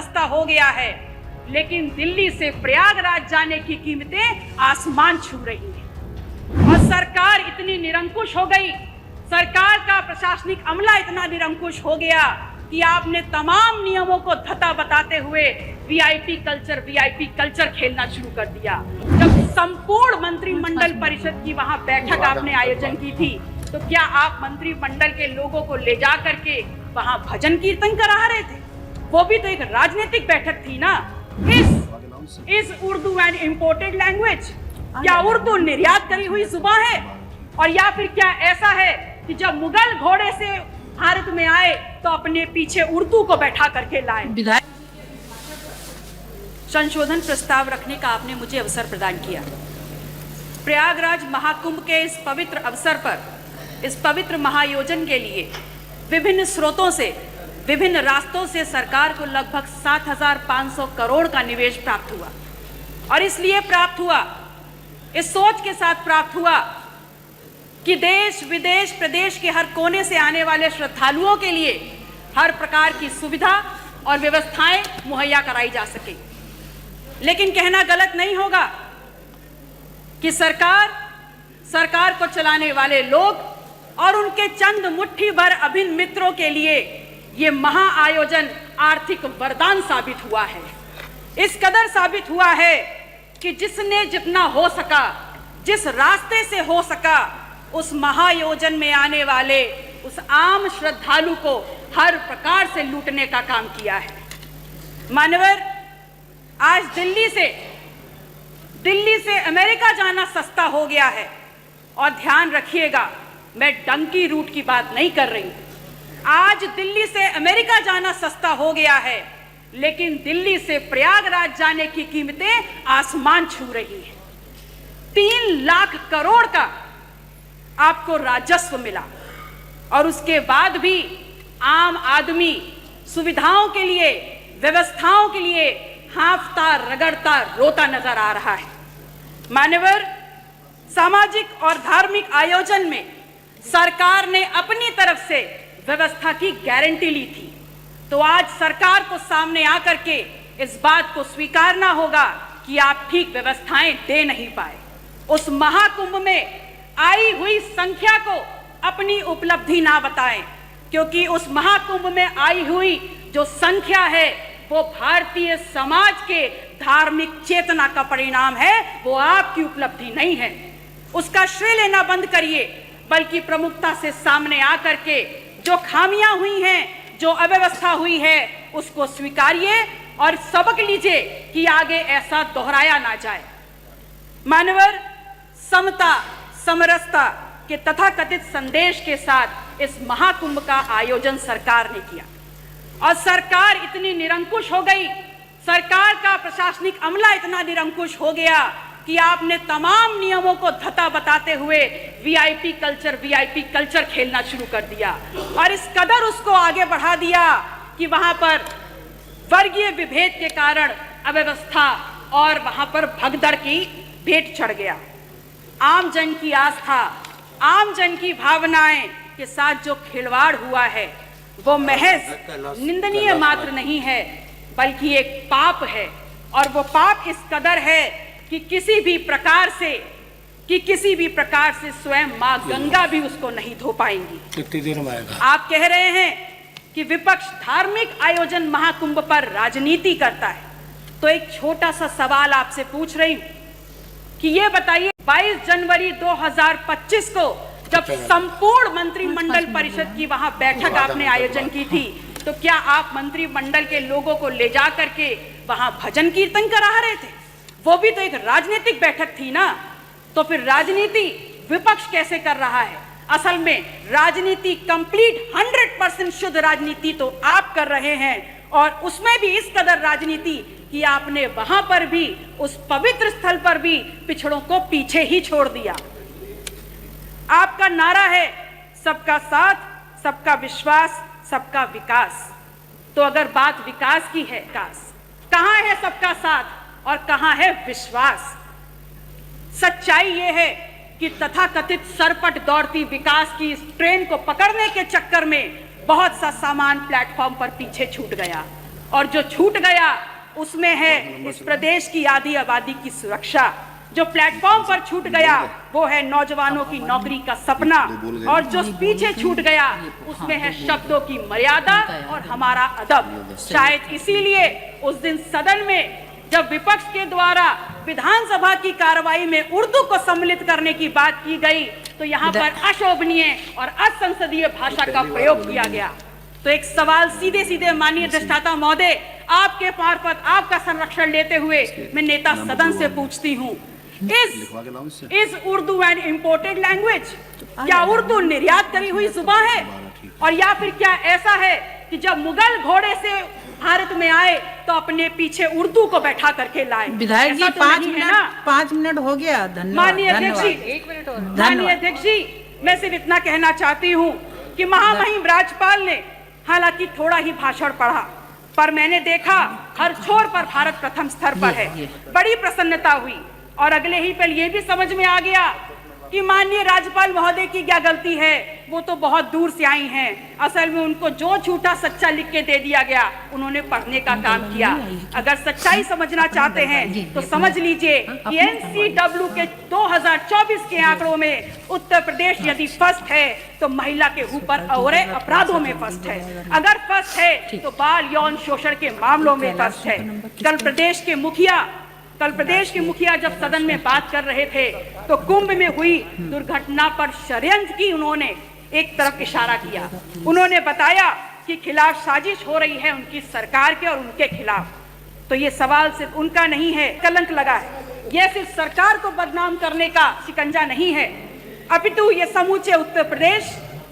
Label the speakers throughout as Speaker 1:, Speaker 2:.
Speaker 1: सस्ता हो गया है, लेकिन दिल्ली से प्रयागराज जाने की कीमतें आसमान छू रही हैं। और सरकार इतनी निरंकुश हो गई, सरकार का प्रशासनिक अमला इतना निरंकुश हो गया कि आपने तमाम नियमों को धता बताते हुए वीआईपी कल्चर खेलना शुरू कर दिया। जब संपूर्ण मंत्रिमंडल परिषद की वहां बैठक आपने आयोजन की थी, तो क्या आप मंत्रिमंडल के लोगों को ले जा करके वहां भजन कीर्तन करा रहे थे? वो भी तो एक राजनीतिक बैठक थी ना। इस उर्दू एंड इम्पोर्टेड लैंग्वेज, क्या उर्दू निर्यात करी हुई जुबान है? और या फिर क्या ऐसा है कि जब मुगल घोड़े से भारत में आए तो अपने पीछे उर्दू को बैठा करके लाए? संशोधन प्रस्ताव रखने का आपने मुझे अवसर प्रदान किया। प्रयागराज महाकुंभ के इस पवित्र अवसर पर, इस पवित्र महायोजन के लिए विभिन्न स्रोतों से, विभिन्न रास्तों से सरकार को लगभग 7,500 करोड़ का निवेश प्राप्त हुआ। और इसलिए प्राप्त हुआ, इस सोच के साथ प्राप्त हुआ कि देश विदेश प्रदेश के हर कोने से आने वाले श्रद्धालुओं के लिए हर प्रकार की सुविधा और व्यवस्थाएं मुहैया कराई जा सके। लेकिन कहना गलत नहीं होगा कि सरकार को चलाने वाले लोग और उनके चंद मुट्ठी भर अभिन्न मित्रों के लिए ये महाआयोजन आर्थिक वरदान साबित हुआ है। इस कदर साबित हुआ है कि जिसने जितना हो सका, जिस रास्ते से हो सका, उस महायोजन में आने वाले उस आम श्रद्धालु को हर प्रकार से लूटने का काम किया है। मान्यवर, आज दिल्ली से अमेरिका जाना सस्ता हो गया है। और ध्यान रखिएगा, मैं डंकी रूट की बात नहीं कर रही हूं। आज दिल्ली से अमेरिका जाना सस्ता हो गया है, लेकिन दिल्ली से प्रयागराज जाने की कीमतें आसमान छू रही हैं। 3 लाख करोड़ का आपको राजस्व मिला, और उसके बाद भी आम आदमी सुविधाओं के लिए, व्यवस्थाओं के लिए हांफता रगड़ता रोता नजर आ रहा है। मान्यवर, सामाजिक और धार्मिक आयोजन में सरकार ने अपनी तरफ से व्यवस्था की गारंटी ली थी, तो आज सरकार को सामने आकर के इस बात को स्वीकारना होगा कि आप ठीक व्यवस्थाएं दे नहीं पाए। उस महाकुंभ में आई हुई संख्या को अपनी उपलब्धि ना बताएं, क्योंकि उस महाकुंभ में आई हुई जो संख्या है वो भारतीय समाज के धार्मिक चेतना का परिणाम है, वो आपकी उपलब्धि नहीं है। उसका श्रेय लेना बंद करिए, बल्कि प्रमुखता से सामने आकर के जो खामियां हुई हैं, जो अव्यवस्था हुई है, उसको स्वीकारिए और सबक लीजिए कि आगे ऐसा दोहराया ना जाए। मानवर, समता समरसता के तथाकथित संदेश के साथ इस महाकुंभ का आयोजन सरकार ने किया। और सरकार इतनी निरंकुश हो गई, सरकार का प्रशासनिक अमला इतना निरंकुश हो गया कि आपने तमाम नियमों को धता बताते हुए वीआईपी कल्चर खेलना शुरू कर दिया। और इस कदर उसको आगे बढ़ा दिया कि वहां पर वर्गीय विभेद के कारण अव्यवस्था और वहां पर भगदड़ की भेंट चढ़ गया। आम जन की आस्था, आम जन की भावनाएं के साथ जो खिलवाड़ हुआ है, वो महज निंदनीय मात्र नहीं है, बल्कि एक पाप है। और वो पाप इस कदर है कि किसी भी प्रकार से स्वयं मां गंगा भी उसको नहीं धो पाएंगी।
Speaker 2: कितनी देर में आएगा?
Speaker 1: आप कह रहे हैं कि विपक्ष धार्मिक आयोजन महाकुंभ पर राजनीति करता है, तो एक छोटा सा सवाल आपसे पूछ रही हूं कि ये बताइए, 22 जनवरी 2025 को जब संपूर्ण मंत्रिमंडल परिषद की वहां बैठक आपने आयोजन की थी, तो क्या आप मंत्रिमंडल के लोगों को ले जा करके वहां भजन कीर्तन करा रहे थे? वो भी तो एक राजनीतिक बैठक थी ना। तो फिर राजनीति विपक्ष कैसे कर रहा है? असल में राजनीति कंप्लीट 100% शुद्ध राजनीति तो आप कर रहे हैं, और उसमें भी इस कदर राजनीति कि आपने वहां पर भी, उस पवित्र स्थल पर भी पिछड़ों को पीछे ही छोड़ दिया। आपका नारा है सबका साथ, सबका विश्वास, सबका विकास। तो अगर बात विकास की है, कहां है सबका साथ और कहां है विश्वास? सच्चाई यह है कि तथाकथित सरपट दौड़ती विकास की इस ट्रेन को पकड़ने के चक्कर में बहुत सा सामान प्लेटफॉर्म पर पीछे छूट गया। और जो छूट गया उसमें है इस प्रदेश की आधी आबादी की सुरक्षा। जो प्लेटफॉर्म पर छूट गया वो है नौजवानों की नौकरी का सपना, और जो पीछे छूट गया उसमें है शब्दों की मर्यादा और हमारा अदब। शायद इसीलिए उस दिन सदन में जब विपक्ष के द्वारा विधानसभा की कार्रवाई में उर्दू को सम्मिलित करने की बात की गई तो यहाँ पर अशोभनीय और असंसदीय भाषा का प्रयोग किया गया। तो एक सवाल सीधे सीधे माननीय अधिष्ठाता महोदय, आपके मार्फत आपका संरक्षण लेते हुए मैं नेता सदन से पूछती हूँ, is Urdu an imported language? क्या उर्दू निर्यात करी हुई जुबान है? और या फिर क्या ऐसा है कि जब मुगल घोड़े से भारत में आए तो अपने पीछे उर्दू को बैठा करके लाए?
Speaker 2: विधायक जी, 5 मिनट हो गया। धन्यवाद।
Speaker 1: माननीय अध्यक्ष जी, 1 मिनट और। माननीय अध्यक्ष जी, मैं सिर्फ इतना कहना चाहती हूँ कि महामहिम राज्यपाल ने हालांकि थोड़ा ही भाषण पढ़ा, पर मैंने देखा हर छोर पर भारत प्रथम स्तर पर है। बड़ी प्रसन्नता हुई और अगले ही पल ये भी समझ में आ गया कि माननीय राज्यपाल महोदय की क्या गलती है, वो तो बहुत दूर से आई हैं। असल में उनको जो झूठा सच्चा लिख के दे दिया गया उन्होंने पढ़ने का काम किया। अगर सच्चाई समझना चाहते हैं तो समझ लीजिए कि NCW के 2024 के आंकड़ों में उत्तर प्रदेश यदि फर्स्ट है तो महिला के ऊपर और अपराधों में फर्स्ट है। अगर फर्स्ट है तो बाल यौन शोषण के मामलों में फर्स्ट है। कल प्रदेश के मुखिया जब सदन में बात कर रहे थे तो कुंभ में हुई दुर्घटना पर षड्यंत्र की उन्होंने एक तरफ इशारा किया। उन्होंने बताया कि खिलाफ साजिश हो रही है उनकी सरकार के और उनके खिलाफ। तो ये सवाल सिर्फ उनका नहीं है, कलंक लगा है। यह सिर्फ सरकार को बदनाम करने का शिकंजा नहीं है, अपितु ये समूचे उत्तर प्रदेश,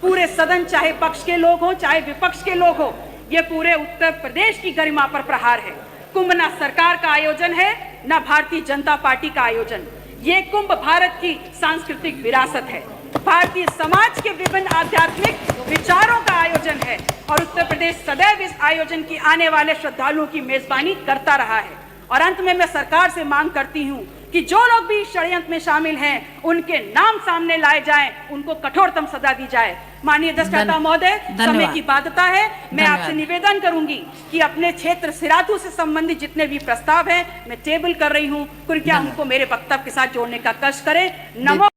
Speaker 1: पूरे सदन, चाहे पक्ष के लोग हो चाहे विपक्ष के लोग हो, ये पूरे उत्तर प्रदेश की गरिमा पर प्रहार है। कुंभ ना सरकार का आयोजन है ना भारतीय जनता पार्टी का आयोजन। ये कुंभ भारत की सांस्कृतिक विरासत है, भारतीय समाज के विभिन्न आध्यात्मिक विचारों का आयोजन है और उत्तर प्रदेश सदैव इस आयोजन की आने वाले श्रद्धालुओं की मेजबानी करता रहा है। और अंत में मैं सरकार से मांग करती हूँ कि जो लोग भी षड्यंत्र में शामिल हैं उनके नाम सामने लाए जाएं, उनको कठोरतम सजा दी जाए। माननीय अधिष्ठाता महोदय, समय की बाध्यता है, मैं आपसे निवेदन करूंगी कि अपने क्षेत्र सिराथू से संबंधित जितने भी प्रस्ताव हैं मैं टेबल कर रही हूँ, कृपया उनको मेरे वक्तव्य के साथ जोड़ने का कष्ट करें। नमो।